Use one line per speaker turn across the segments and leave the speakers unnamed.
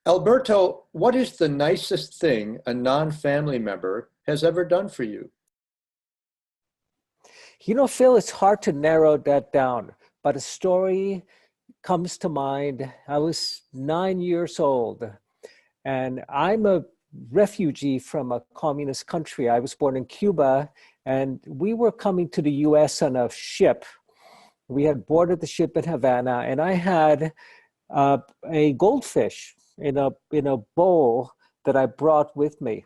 Alberto, what is the nicest thing a non-family member has ever done for you?
You know, Phil, it's hard to narrow that down, but a story comes to mind. I was 9 years old, and I'm a refugee from a communist country. I was born in Cuba, and we were coming to the US on a ship. We had boarded the ship in Havana, and I had a goldfish in a bowl that I brought with me.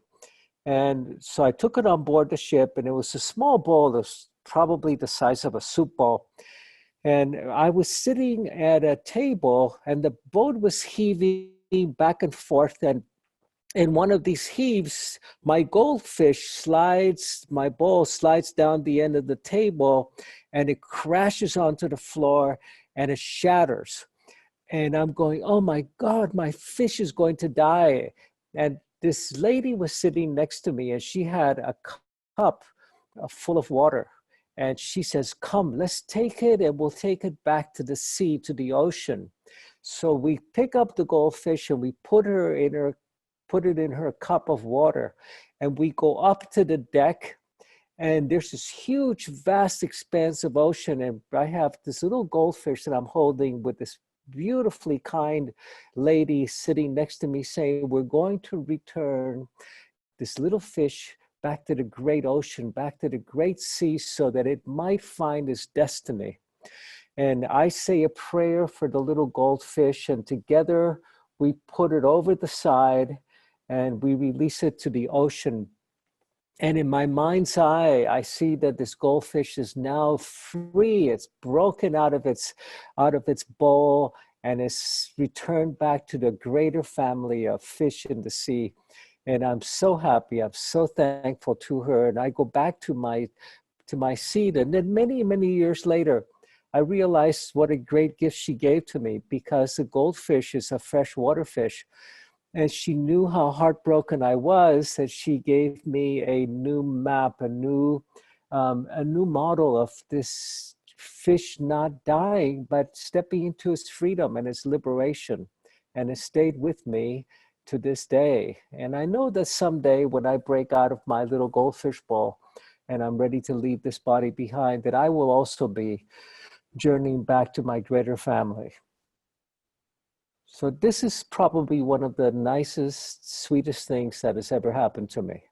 And so I took it on board the ship, and it was a small bowl. It was probably the size of a soup bowl. And I was sitting at a table, and the boat was heaving back and forth. And in one of these heaves, my goldfish slides, my bowl slides down the end of the table, and it crashes onto the floor and it shatters. And I'm going, oh my God, my fish is going to die. And this lady was sitting next to me, and she had a cup full of water. And she says, come, let's take it, and we'll take it back to the sea, to the ocean. So we pick up the goldfish and we put it in her cup of water. And we go up to the deck, and there's this huge, vast expanse of ocean. And I have this little goldfish that I'm holding with this beautifully kind lady sitting next to me saying, we're going to return this little fish back to the great ocean, back to the great sea, so that it might find its destiny. And I say a prayer for the little goldfish, and together we put it over the side and we release it to the ocean. And in my mind's eye, I see that this goldfish is now free. It's broken out of its bowl and is returned back to the greater family of fish in the sea. And I'm so happy. I'm so thankful to her. And I go back to my seat. And then many, many years later, I realized what a great gift she gave to me, because the goldfish is a freshwater fish. And she knew how heartbroken I was, that she gave me a new map, a new model of this fish not dying, but stepping into its freedom and its liberation. And it stayed with me to this day. And I know that someday when I break out of my little goldfish bowl and I'm ready to leave this body behind, that I will also be journeying back to my greater family. So this is probably one of the nicest, sweetest things that has ever happened to me.